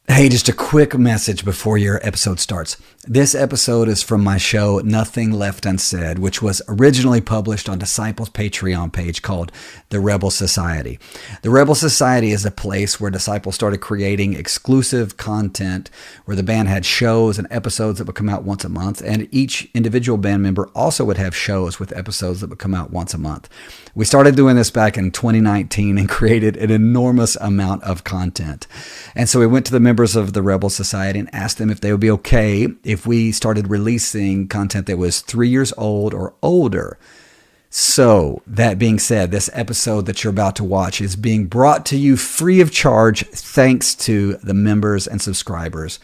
Hey, just a quick message before your episode starts. This episode is from my show, Nothing Left Unsaid, which was originally published on Disciples' Patreon page called The Rebel Society. The Rebel Society is a place where Disciples started creating exclusive content where the band had shows and episodes that would come out once a month, and each individual band member also would have shows with episodes that would come out once a month. We started doing this back in 2019 and created an enormous amount of content. And so we went to the members of the Rebel Society and asked them if they would be okay if we started releasing content that was 3 years old or older. So that being said, this episode that you're about to watch is being brought to you free of charge thanks to the members and subscribers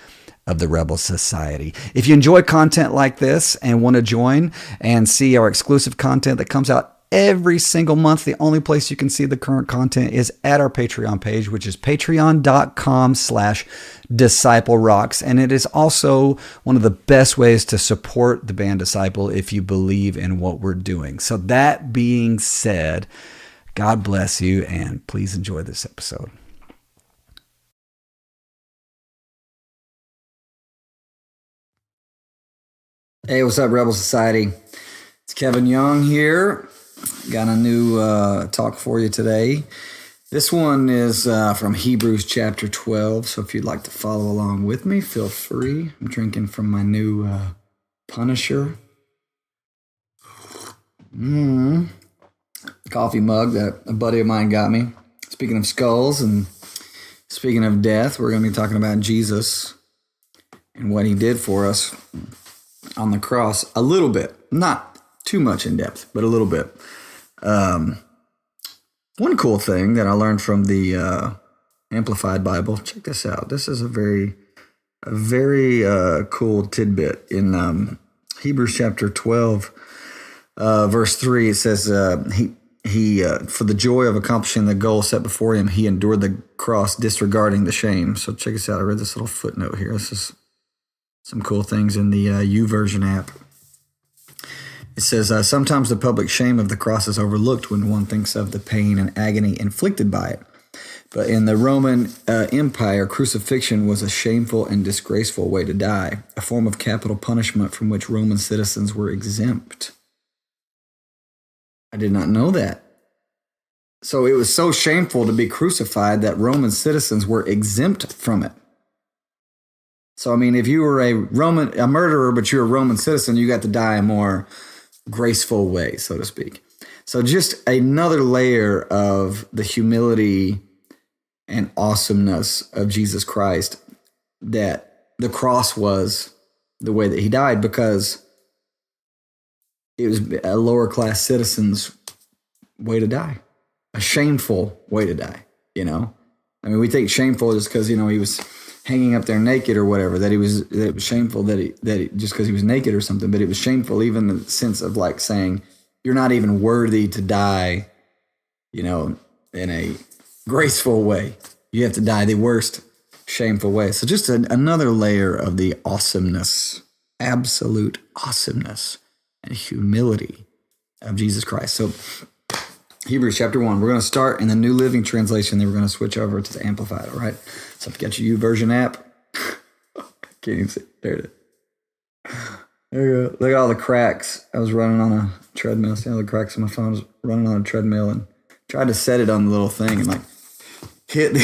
of the Rebel Society. If you enjoy content like this and want to join and see our exclusive content that comes out every single month, the only place you can see the current content is at our Patreon page, which is patreon.com/Disciple Rocks. And it is also one of the best ways to support the band Disciple if you believe in what we're doing. So that being said, God bless you and please enjoy this episode. Hey, what's up, Rebel Society? It's Kevin Young here. Got a new talk for you today. This one is from Hebrews chapter 12, so if you'd like to follow along with me, feel free. I'm drinking from my new Punisher coffee mug that a buddy of mine got me. Speaking of skulls and speaking of death, we're going to be talking about Jesus and what he did for us on the cross a little bit. Not too much in depth, but a little bit. One cool thing that I learned from the Amplified Bible, check this out. This is a very cool tidbit. In Hebrews chapter 12, verse 3, it says, he for the joy of accomplishing the goal set before him, he endured the cross, disregarding the shame. So check this out. I read this little footnote here. This is some cool things in the YouVersion app. It says, sometimes the public shame of the cross is overlooked when one thinks of the pain and agony inflicted by it. But in the Roman Empire, crucifixion was a shameful and disgraceful way to die, a form of capital punishment from which Roman citizens were exempt. I did not know that. So it was so shameful to be crucified that Roman citizens were exempt from it. So, I mean, if you were a murderer, but you're a Roman citizen, you got to die a more graceful way, so to speak. So just another layer of the humility and awesomeness of Jesus Christ, that the cross was the way that he died, because it was a lower class citizen's way to die, a shameful way to die, you know? I mean, we think shameful just because, you know, he was hanging up there naked or whatever, that it was shameful that he just because he was naked or something, but it was shameful even in the sense of like saying you're not even worthy to die, you know, in a graceful way. You have to die the worst shameful way. So just another layer of the awesomeness, absolute awesomeness and humility of Jesus Christ. So Hebrews chapter 1, we're going to start in the New Living Translation, then we're going to switch over to the Amplified, all right? So if you got your YouVersion app, can't even see. There it is. There you go. Look at all the cracks. I was running on a treadmill. See all the cracks on my phone? I was running on a treadmill and tried to set it on the little thing and like hit the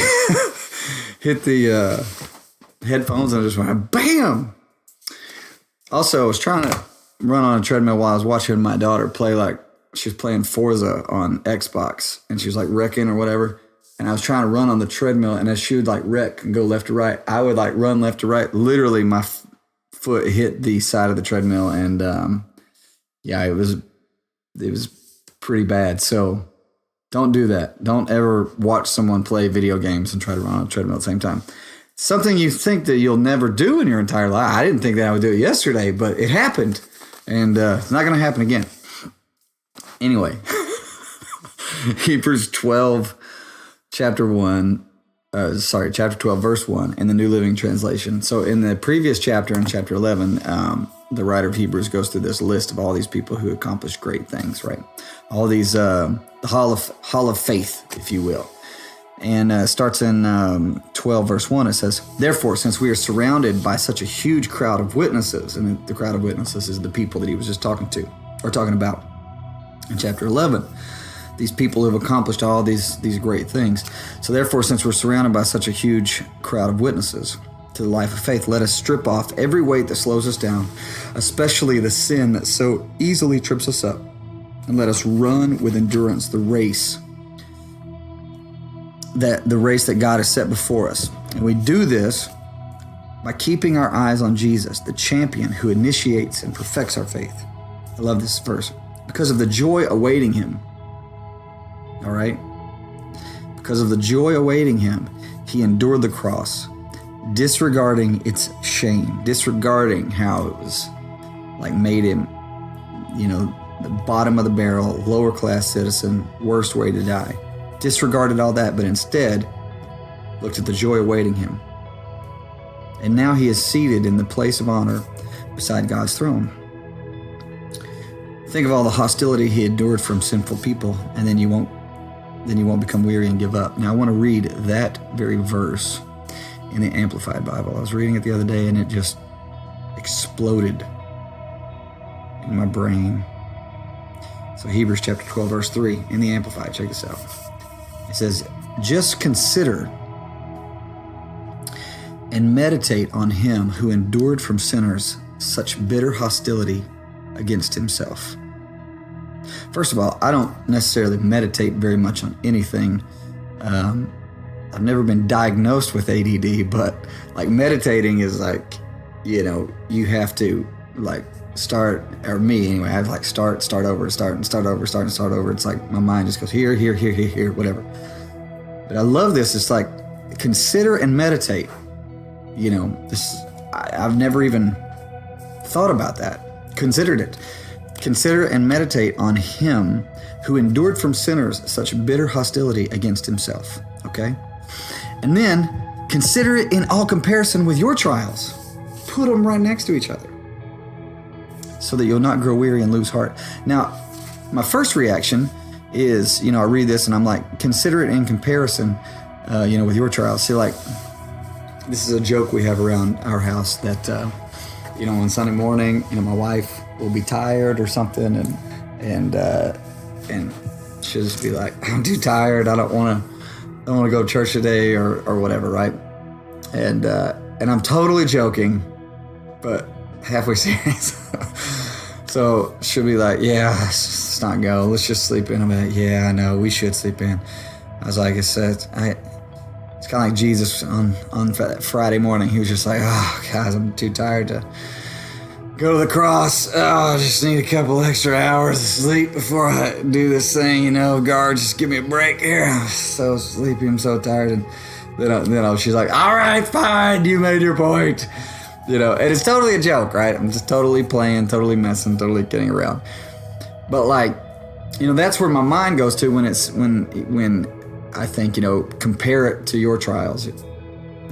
headphones and I just went bam. Also, I was trying to run on a treadmill while I was watching my daughter play, like she was playing Forza on Xbox and she was like wrecking or whatever. And I was trying to run on the treadmill, and as she would like wreck and go left to right, I would like run left to right. Literally, my foot hit the side of the treadmill, and yeah, it was pretty bad. So don't do that. Don't ever watch someone play video games and try to run on a treadmill at the same time. Something you think that you'll never do in your entire life. I didn't think that I would do it yesterday, but it happened, and it's not going to happen again. Anyway, Hebrews 12. Chapter 12, verse 1 in the New Living Translation. So in the previous chapter, in chapter 11, the writer of Hebrews goes through this list of all these people who accomplished great things, right? All these, the hall of faith, if you will. And starts in 12 verse 1. It says, "Therefore, since we are surrounded by such a huge crowd of witnesses," and the crowd of witnesses is the people that he was just talking about in chapter 11, these people who have accomplished all these great things. "So therefore, since we're surrounded by such a huge crowd of witnesses to the life of faith, let us strip off every weight that slows us down, especially the sin that so easily trips us up, and let us run with endurance the race that God has set before us. And we do this by keeping our eyes on Jesus, the champion who initiates and perfects our faith." I love this verse. "Because of the joy awaiting him," all right? "Because of the joy awaiting him, he endured the cross, disregarding its shame," disregarding how it was like made him, the bottom of the barrel, lower class citizen, worst way to die. Disregarded all that, but instead looked at the joy awaiting him. And now he is seated in the place of honor beside God's throne. Think of all the hostility he endured from sinful people, and then you won't become weary and give up. Now I want to read that very verse in the Amplified Bible. I was reading it the other day and it just exploded in my brain. So Hebrews chapter 12 verse 3 in the Amplified, check this out. It says, "Just consider and meditate on him who endured from sinners such bitter hostility against himself." First of all, I don't necessarily meditate very much on anything. I've never been diagnosed with ADD, but like meditating is like, you have to like start, or me anyway, I have like start over. It's like my mind just goes here, whatever. But I love this. It's like consider and meditate. I've never even thought about that. Considered it. Consider and meditate on him who endured from sinners such bitter hostility against himself. Okay? And then consider it in all comparison with your trials. Put them right next to each other, so that you'll not grow weary and lose heart. Now, my first reaction is, I read this and I'm like, consider it in comparison, with your trials. See, like, this is a joke we have around our house that, on Sunday morning, my wife will be tired or something, and she'll just be like, "I'm too tired. I don't want to go to church today," or whatever, right? And I'm totally joking, but halfway serious. So she'll be like, "Yeah, let's not go. Let's just sleep in." I'm like, "Yeah, I know. We should sleep in." I was like, it's kind of like Jesus on Friday morning. He was just like, "Oh, guys, I'm too tired to go to the cross. Oh, I just need a couple extra hours of sleep before I do this thing. God, just give me a break here. I'm so sleepy. I'm so tired." And then she's like, "All right, fine. You made your point." And it's totally a joke, right? I'm just totally playing, totally messing, totally kidding around. But like, that's where my mind goes to when I think, compare it to your trials.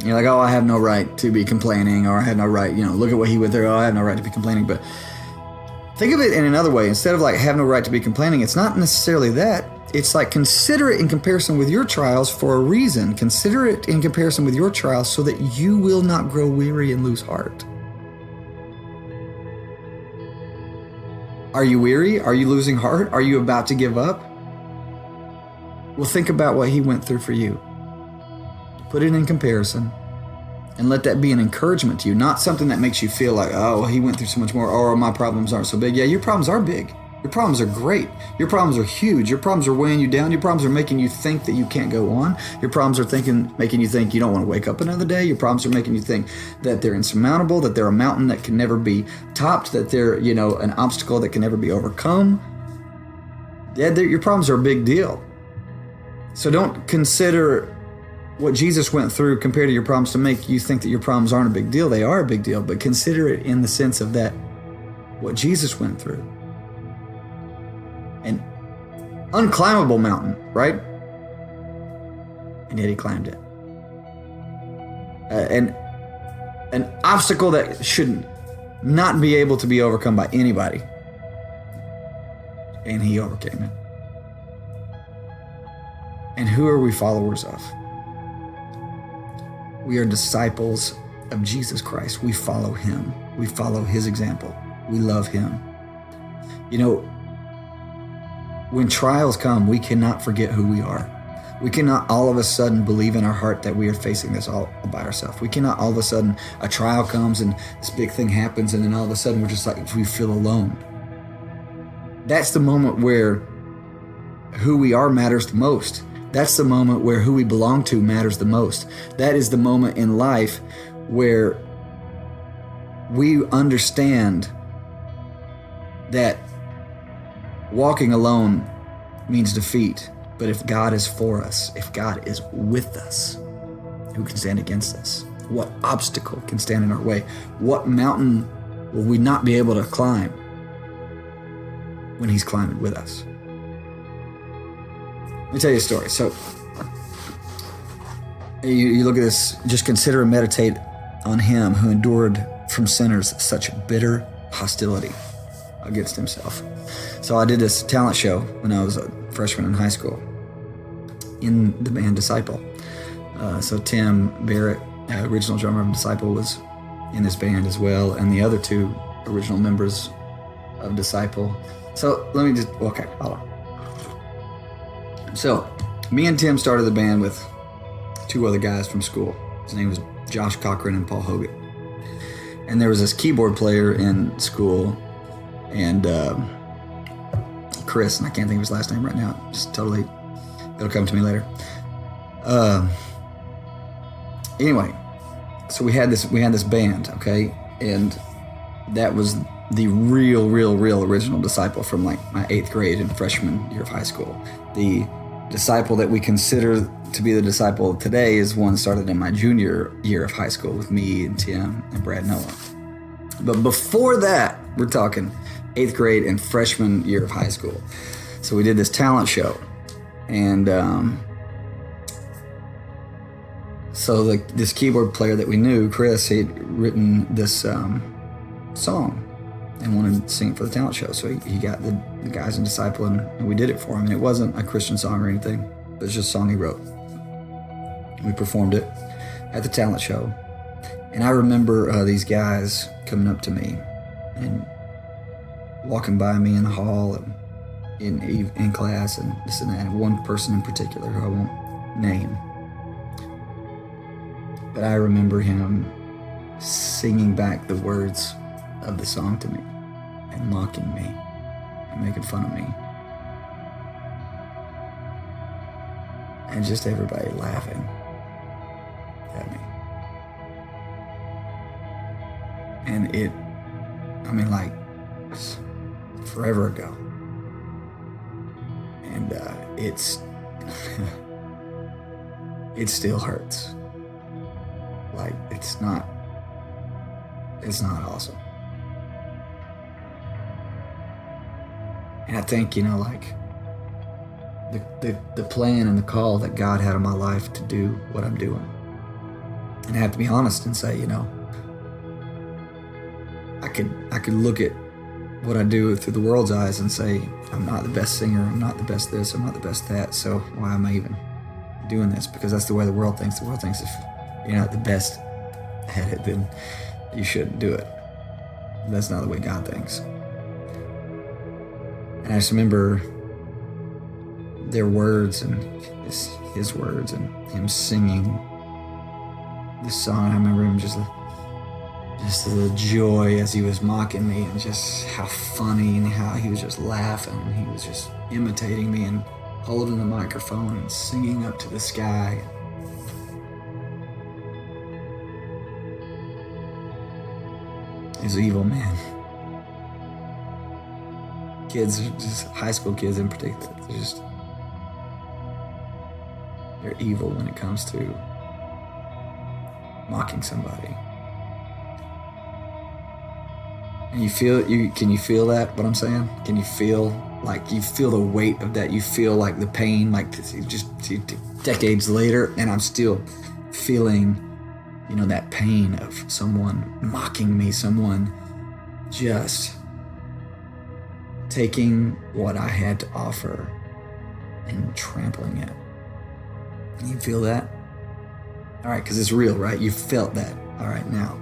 You're like, "Oh, I have no right to be complaining," or "I have no right, look at what he went through. Oh, I have no right to be complaining." But think of it in another way. Instead of like, "have no right to be complaining," it's not necessarily that. It's like, consider it in comparison with your trials for a reason. Consider it in comparison with your trials so that you will not grow weary and lose heart. Are you weary? Are you losing heart? Are you about to give up? Well, think about what he went through for you. Put it in comparison and let that be an encouragement to you, not something that makes you feel like, "Oh, he went through so much more. Oh, my problems aren't so big." Yeah, your problems are big. Your problems are great. Your problems are huge. Your problems are weighing you down. Your problems are making you think that you can't go on. Your problems are making you think you don't want to wake up another day. Your problems are making you think that they're insurmountable, that they're a mountain that can never be topped, that they're, an obstacle that can never be overcome. Yeah, your problems are a big deal. So don't consider what Jesus went through compared to your problems to make you think that your problems aren't a big deal. They are a big deal, but consider it in the sense of that, what Jesus went through. An unclimbable mountain, right? And yet he climbed it. An obstacle that should not be able to be overcome by anybody. And he overcame it. And who are we followers of? We are disciples of Jesus Christ. We follow him. We follow his example. We love him. You know, when trials come, we cannot forget who we are. We cannot all of a sudden believe in our heart that we are facing this all by ourselves. We cannot all of a sudden, a trial comes and this big thing happens, and then all of a sudden we're just like, we feel alone. That's the moment where who we are matters the most. That's the moment where who we belong to matters the most. That is the moment in life where we understand that walking alone means defeat. But if God is for us, if God is with us, who can stand against us? What obstacle can stand in our way? What mountain will we not be able to climb when he's climbing with us? Let me tell you a story. So you look at this, just consider and meditate on him who endured from sinners such bitter hostility against himself. So I did this talent show when I was a freshman in high school in the band Disciple. So Tim Barrett, original drummer of Disciple, was in this band as well, and the other two original members of Disciple. So let me just, okay, hold on. So me and Tim started the band with two other guys from school. His name was Josh Cochran and Paul Hogan. And there was this keyboard player in school, and Chris, and I can't think of his last name right now. Just totally, it'll come to me later. Anyway, so we had this band, okay, and that was the real original Disciple from like my 8th grade and freshman year of high school. The Disciple that we consider to be the Disciple of today is one started in my junior year of high school with me and Tim and Brad Noah. But before that, we're talking 8th grade and freshman year of high school. So we did this talent show, and so this keyboard player that we knew, Chris, he had written this song and wanted to sing it for the talent show. So he got the guys in Disciple, and we did it for him. And it wasn't a Christian song or anything, it was just a song he wrote. We performed it at the talent show, and I remember these guys coming up to me and walking by me in the hall and in class and this and that. And one person in particular who I won't name, but I remember him singing back the words of the song to me and mocking me and making fun of me, and just everybody laughing at me. And it, I mean, like, forever ago. And it's it still hurts. Like, it's not awesome. And I think, you know, like, the plan and the call that God had in my life to do what I'm doing. And I have to be honest and say, you know, I could look at what I do through the world's eyes and say, I'm not the best singer, I'm not the best this, I'm not the best that, so why am I even doing this? Because that's the way the world thinks. The world thinks if you're not the best at it, then you shouldn't do it. That's not the way God thinks. And I just remember their words and his words and him singing this song. I remember him just the joy as he was mocking me, and just how funny and how he was just laughing, and he was just imitating me and holding the microphone and singing up to the sky. He's an evil man. Kids, just high school kids in particular, they're evil when it comes to mocking somebody. And can you feel that, what I'm saying? Can you feel the weight of that? You feel like the pain, like just decades later, and I'm still feeling, you know, that pain of someone mocking me, someone just taking what I had to offer and trampling it You feel that? All right, because it's real, right? You felt that. All right, now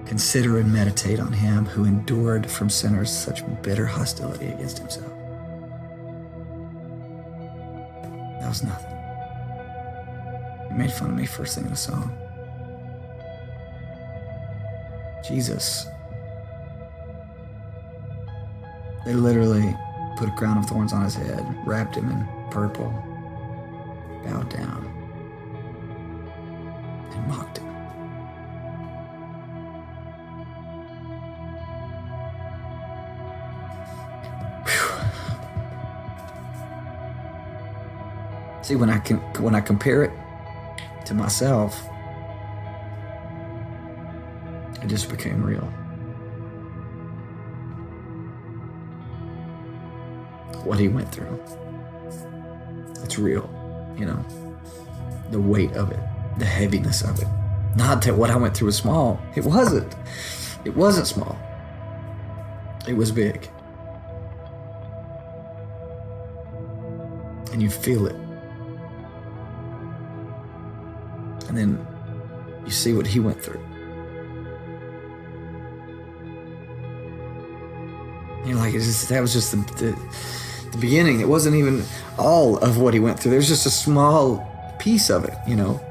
consider and meditate on him who endured from sinners such bitter hostility against himself. That was nothing. You made fun of me for singing a song. Jesus, they literally put a crown of thorns on his head, wrapped him in purple, bowed down, and mocked him. See, when I compare it to myself, it just became real. What he went through, it's real, you know, the weight of it, the heaviness of it. Not that what I went through was small. It wasn't. It wasn't small. It was big. And you feel it. And then you see what he went through. You're like, that was just the beginning. It wasn't even all of what he went through. There's just a small piece of it, you know,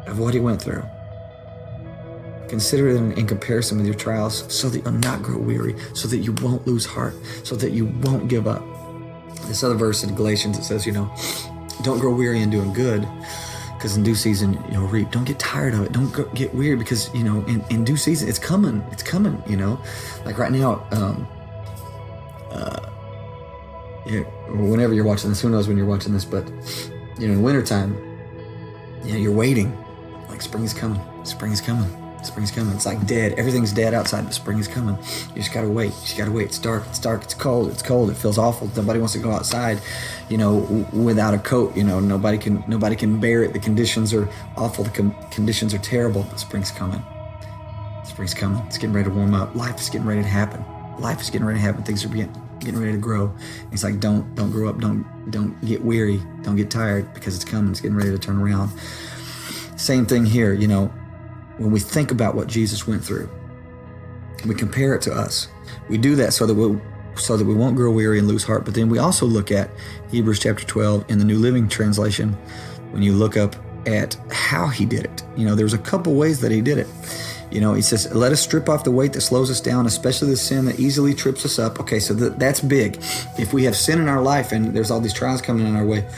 of what he went through. Consider it in comparison with your trials so that you'll not grow weary, so that you won't lose heart, so that you won't give up. This other verse in Galatians, it says, you know, don't grow weary in doing good, because in due season you'll reap. Don't get tired of it. Don't get weird, because, you know, in due season it's coming, you know. Like right now, whenever you're watching this, who knows when you're watching this, but, you know, in wintertime, you know, you're waiting, like spring is coming, spring is coming. Spring's coming. It's like dead. Everything's dead outside, but spring is coming. You just gotta wait. You just gotta wait. It's dark. It's dark. It's cold. It's cold. It feels awful. Nobody wants to go outside, you know, without a coat. You know, nobody can bear it. The conditions are awful. The conditions are terrible. But spring's coming. Spring's coming. It's getting ready to warm up. Life is getting ready to happen. Life is getting ready to happen. Things are getting ready to grow. And it's like don't grow up. Don't get weary. Don't get tired, because it's coming. It's getting ready to turn around. Same thing here. You know. When we think about what Jesus went through, we compare it to us. We do that so that we won't grow weary and lose heart. But then we also look at Hebrews chapter 12 in the New Living Translation. When you look up at how he did it, you know, there's a couple ways that he did it. You know, he says, let us strip off the weight that slows us down, especially the sin that easily trips us up. Okay, so that's big. If we have sin in our life and there's all these trials coming in our way,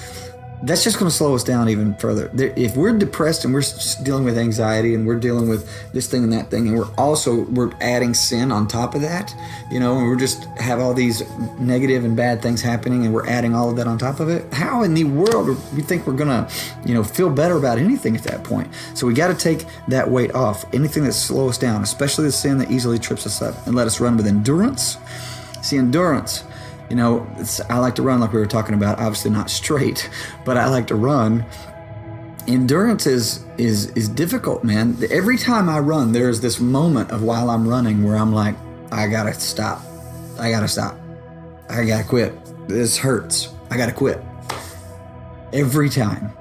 that's just going to slow us down even further. If we're depressed and we're dealing with anxiety and we're dealing with this thing and that thing, and we're adding sin on top of that, you know, and we're just have all these negative and bad things happening, and we're adding all of that on top of it. How in the world do we think we're going to, you know, feel better about anything at that point? So we got to take that weight off. Anything that slows us down, especially the sin that easily trips us up, and let us run with endurance. See, endurance. You know, I like to run, like we were talking about, obviously not straight, but I like to run. Endurance is difficult, man. Every time I run, there's this moment of while I'm running where I'm like, I gotta stop. I gotta quit. This hurts. I gotta quit. Every time.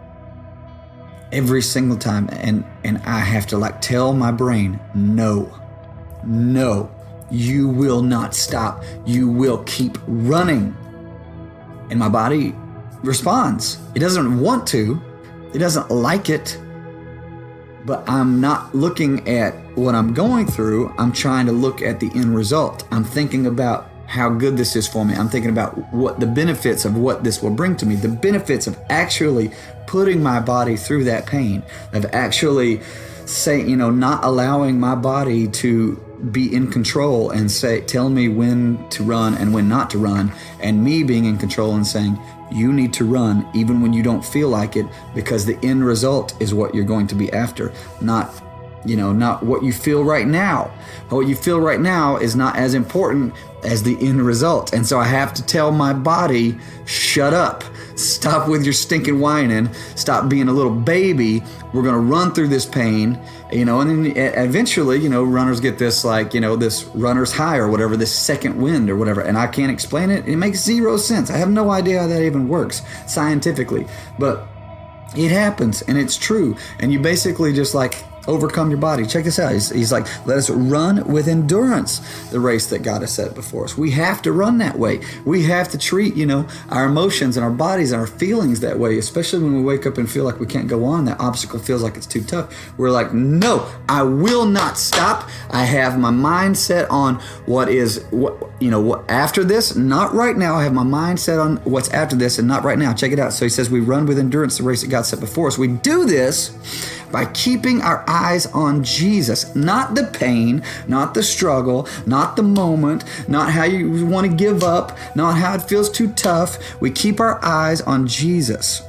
Every single time. And I have to like tell my brain, no. You will not stop. You will keep running. And my body responds. It doesn't want to. It doesn't like it. But I'm not looking at what I'm going through. I'm trying to look at the end result. I'm thinking about how good this is for me. I'm thinking about what the benefits of what this will bring to me. The benefits of actually putting my body through that pain. Of actually saying, you know, not allowing my body to be in control and tell me when to run and when not to run, and me being in control and saying, you need to run even when you don't feel like it, because the end result is what you're going to be after, not not what you feel right now. What you feel right now is not as important as the end result. And so I have to tell my body, shut up. Stop with your stinking whining. Stop being a little baby. We're going to run through this pain, and then eventually, runners get this, this runner's high or whatever, this second wind or whatever. And I can't explain it. It makes zero sense. I have no idea how that even works scientifically, but it happens and it's true. And you basically just overcome your body. Check this out. He's like, let us run with endurance the race that God has set before us. We have to run that way. We have to treat, our emotions and our bodies and our feelings that way, especially when we wake up and feel like we can't go on. That obstacle feels like it's too tough. We're like, no, I will not stop. I have my mind set on what after this, not right now. I have my mind set on what's after this and not right now. Check it out. So he says, we run with endurance the race that God set before us. We do this by keeping our eyes on Jesus, not the pain, not the struggle, not the moment, not how you want to give up, not how it feels too tough. We keep our eyes on Jesus,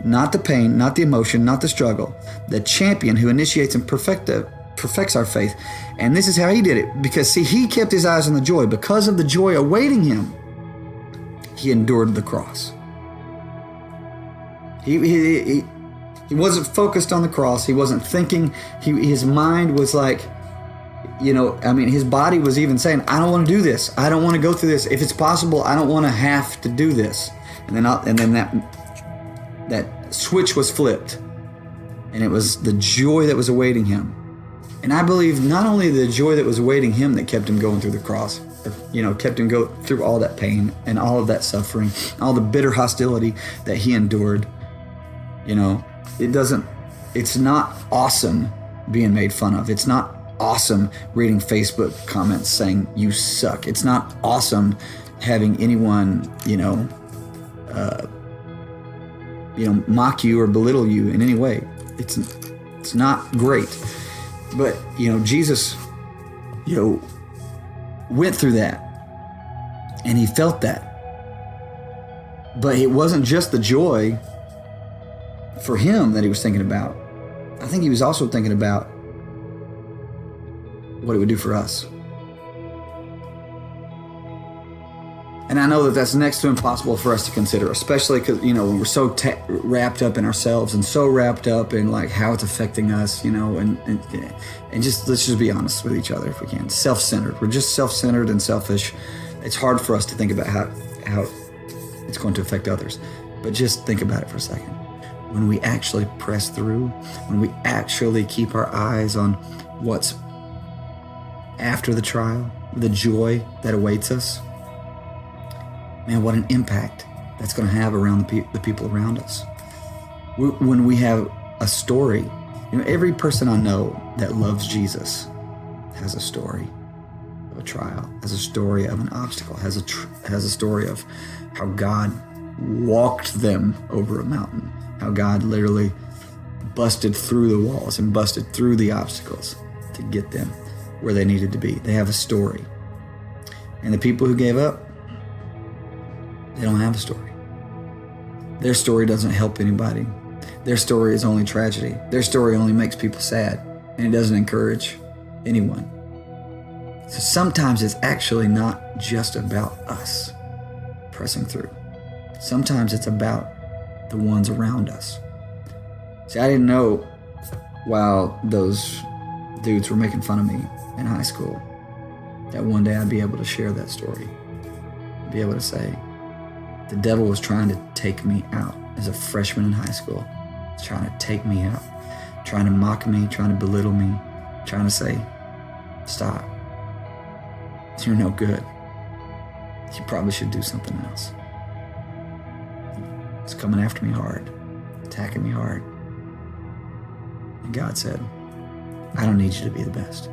not the pain, not the emotion, not the struggle, the champion who initiates and perfects our faith. And this is how he did it, because he kept his eyes on the joy. Because of the joy awaiting him, he endured the cross. He wasn't focused on the cross. He wasn't thinking. His mind was his body was even saying, I don't want to do this. I don't want to go through this. If it's possible, I don't want to have to do this. And then that switch was flipped. And it was the joy that was awaiting him. And I believe not only the joy that was awaiting him that kept him going through the cross, kept him go through all that pain and all of that suffering, all the bitter hostility that he endured. It's not awesome being made fun of. It's not awesome reading Facebook comments saying you suck. It's not awesome having anyone, mock you or belittle you in any way. It's not great. But, Jesus, went through that and he felt that. But it wasn't just the joy for him that he was thinking about. I think he was also thinking about what it would do for us. And I know that that's next to impossible for us to consider, especially because, when we're so wrapped up in ourselves and so wrapped up in how it's affecting us, and just let's just be honest with each other if we can. Self-centered. We're just self-centered and selfish. It's hard for us to think about how it's going to affect others. But just think about it for a second. When we actually press through, when we actually keep our eyes on what's after the trial, the joy that awaits us, man, what an impact that's going to have around the people around us. When we have a story, every person I know that loves Jesus has a story of a trial, has a story of an obstacle, has a story of how God walked them over a mountain, how God literally busted through the walls and busted through the obstacles to get them where they needed to be. They have a story. And the people who gave up, they don't have a story. Their story doesn't help anybody. Their story is only tragedy. Their story only makes people sad, and it doesn't encourage anyone. So sometimes it's actually not just about us pressing through. Sometimes it's about the ones around us. See, I didn't know while those dudes were making fun of me in high school that one day I'd be able to share that story. I'd be able to say, the devil was trying to take me out as a freshman in high school. He's trying to take me out, trying to mock me, trying to belittle me, trying to say, stop. You're no good. You probably should do something else. It's coming after me hard, attacking me hard. And God said, I don't need you to be the best.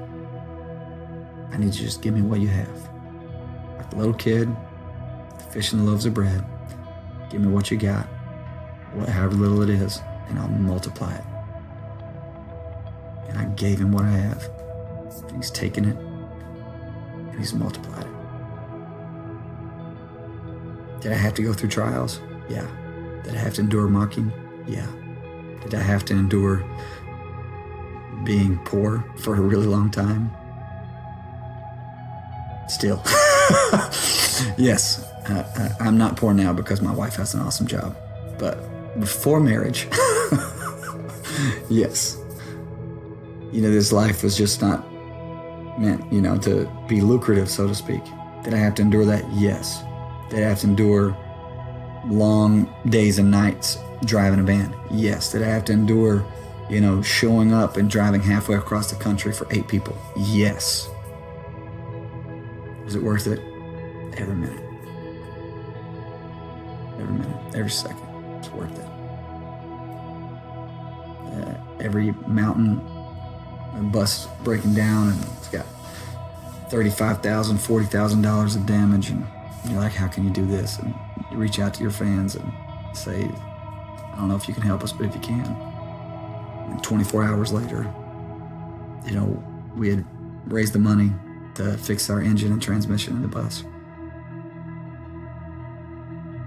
I need you to just give me what you have. Like the little kid, the fish and the loaves of bread. Give me what you got, however little it is, and I'll multiply it. And I gave him what I have. And he's taken it, and he's multiplied it. Did I have to go through trials? Yeah. Did I have to endure mocking? Yeah. Did I have to endure being poor for a really long time. Still. Yes, I'm not poor now because my wife has an awesome job. But before marriage, yes. This life was just not meant, to be lucrative, so to speak. Did I have to endure that? Yes. Did I have to endure long days and nights driving a van? Yes. Did I have to endure, showing up and driving halfway across the country for 8 people? Yes. Was it worth it? Every minute. Every minute. Every second. It's worth it. Every mountain, a bus breaking down, and it's got $35,000, $40,000 of damage, and you're like, how can you do this? And you reach out to your fans and say, I don't know if you can help us, but if you can. And 24 hours later, we had raised the money to fix our engine and transmission in the bus.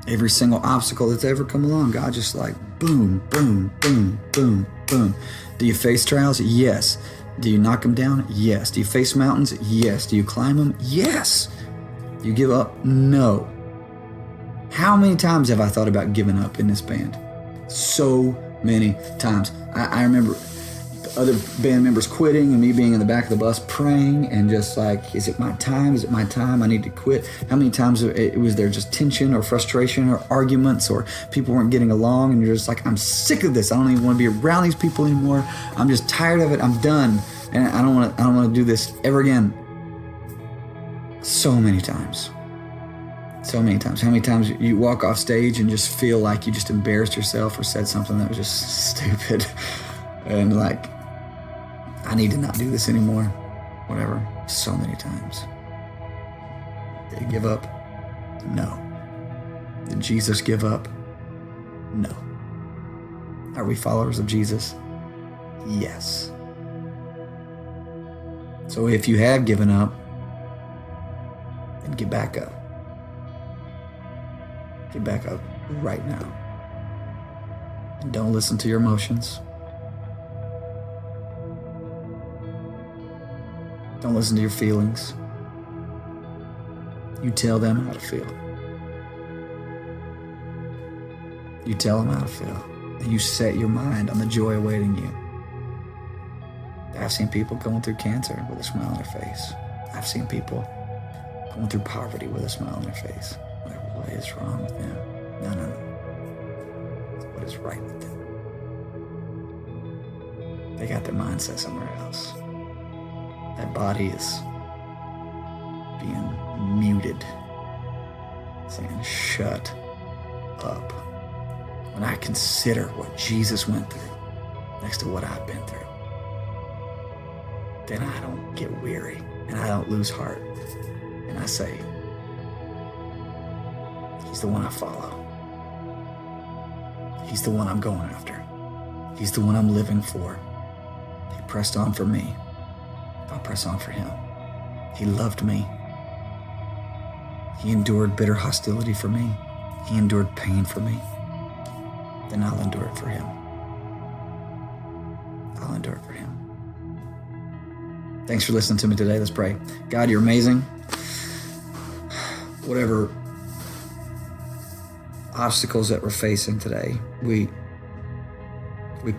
Every single obstacle that's ever come along, God just like boom, boom, boom, boom, boom. Do you face trials? Yes. Do you knock them down? Yes. Do you face mountains? Yes. Do you climb them? Yes. Do you give up? No. How many times have I thought about giving up in this band? So many times. I remember other band members quitting and me being in the back of the bus praying and just like, is it my time? Is it my time? I need to quit. How many times was there just tension or frustration or arguments or people weren't getting along and you're just like, I'm sick of this. I don't even want to be around these people anymore. I'm just tired of it. I'm done. And I don't want to do this ever again. So many times. So many times. How many times you walk off stage and just feel like you just embarrassed yourself or said something that was just stupid and like, I need to not do this anymore. Whatever. So many times. Did he give up? No. Did Jesus give up? No. Are we followers of Jesus? Yes. So if you have given up, then get back up. Get back up right now. And don't listen to your emotions. Don't listen to your feelings. You tell them how to feel. You tell them how to feel. And you set your mind on the joy awaiting you. I've seen people going through cancer with a smile on their face. I've seen people going through poverty with a smile on their face. Like, what is wrong with them? No. It's what is right with them. They got their mindset somewhere else. That body is being muted, saying, shut up. When I consider what Jesus went through next to what I've been through, then I don't get weary and I don't lose heart. And I say, he's the one I follow. He's the one I'm going after. He's the one I'm living for. He pressed on for me. I'll press on for him. He loved me. He endured bitter hostility for me. He endured pain for me. Then I'll endure it for him. I'll endure it for him. Thanks for listening to me today. Let's pray. God, you're amazing. Whatever obstacles that we're facing today, we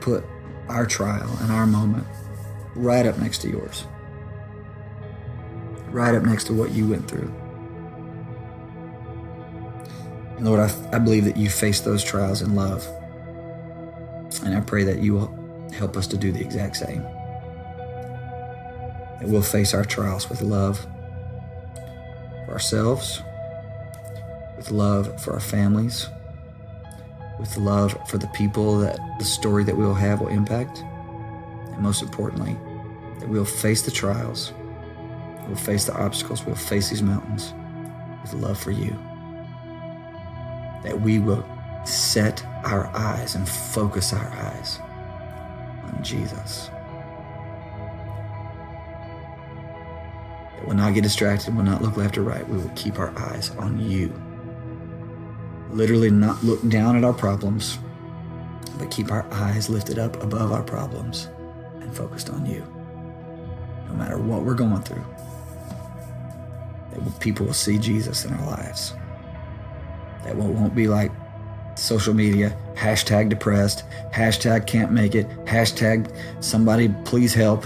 put our trial and our moment right up next to yours. Right up next to what you went through. And Lord, I believe that you faced those trials in love. And I pray that you will help us to do the exact same. That we'll face our trials with love for ourselves, with love for our families, with love for the people that the story that we'll have will impact. And most importantly, that we'll face the trials, we'll face the obstacles, we'll face these mountains with love for you. That we will set our eyes and focus our eyes on Jesus. That we'll not get distracted, we'll not look left or right, we will keep our eyes on you. Literally not look down at our problems, but keep our eyes lifted up above our problems and focused on you. No matter what we're going through, that people will see Jesus in our lives. That won't be like social media, hashtag depressed, hashtag can't make it, hashtag somebody please help.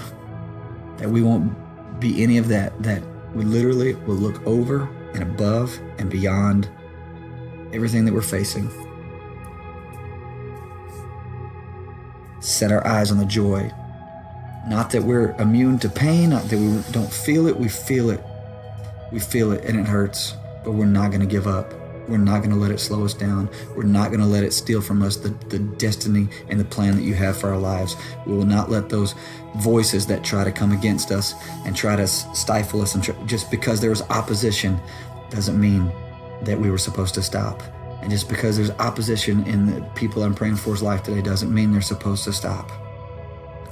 That we won't be any of that. That we literally will look over and above and beyond everything that we're facing. Set our eyes on the joy. Not that we're immune to pain, not that we don't feel it. We feel it. We feel it and it hurts, but we're not going to give up. We're not going to let it slow us down. We're not going to let it steal from us the destiny and the plan that you have for our lives. We will not let those voices that try to come against us and try to stifle us, and just because there's opposition doesn't mean that we were supposed to stop. And just because there's opposition in the people I'm praying for's life today doesn't mean they're supposed to stop.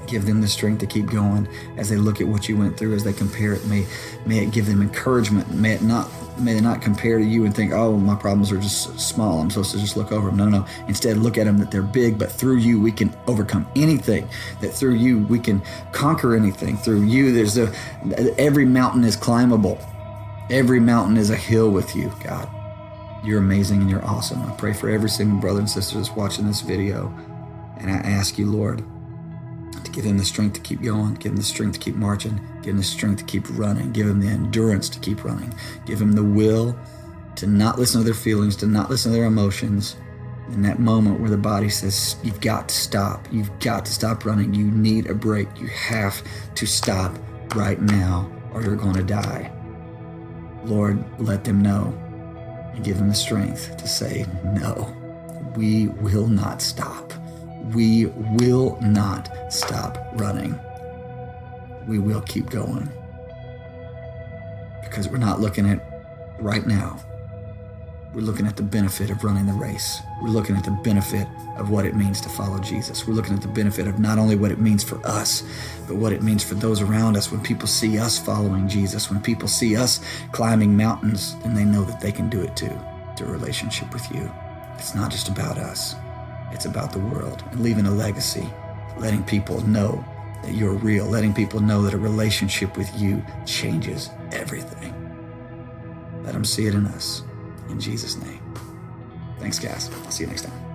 Give them the strength to keep going as they look at what you went through, as they compare it. May it give them encouragement. May they not compare to you and think, oh, my problems are just small, I'm supposed to just look over them. No. Instead, look at them that they're big, but through you, we can overcome anything. That through you, we can conquer anything. Through you, every mountain is climbable. Every mountain is a hill with you, God. You're amazing and you're awesome. I pray for every single brother and sister that's watching this video. And I ask you, Lord, to give them the strength to keep going, give them the strength to keep marching, give them the strength to keep running, give them the endurance to keep running, give them the will to not listen to their feelings, to not listen to their emotions. In that moment where the body says, you've got to stop running, you need a break, you have to stop right now or you're going to die. Lord, let them know and give them the strength to say, no, we will not stop. We will not stop running. We will keep going. Because we're not looking at right now. We're looking at the benefit of running the race. We're looking at the benefit of what it means to follow Jesus. We're looking at the benefit of not only what it means for us, but what it means for those around us. When people see us following Jesus, when people see us climbing mountains, then they know that they can do it too, through a relationship with you. It's not just about us. It's about the world and leaving a legacy, letting people know that you're real, letting people know that a relationship with you changes everything. Let them see it in us. In Jesus' name. Thanks, guys. I'll see you next time.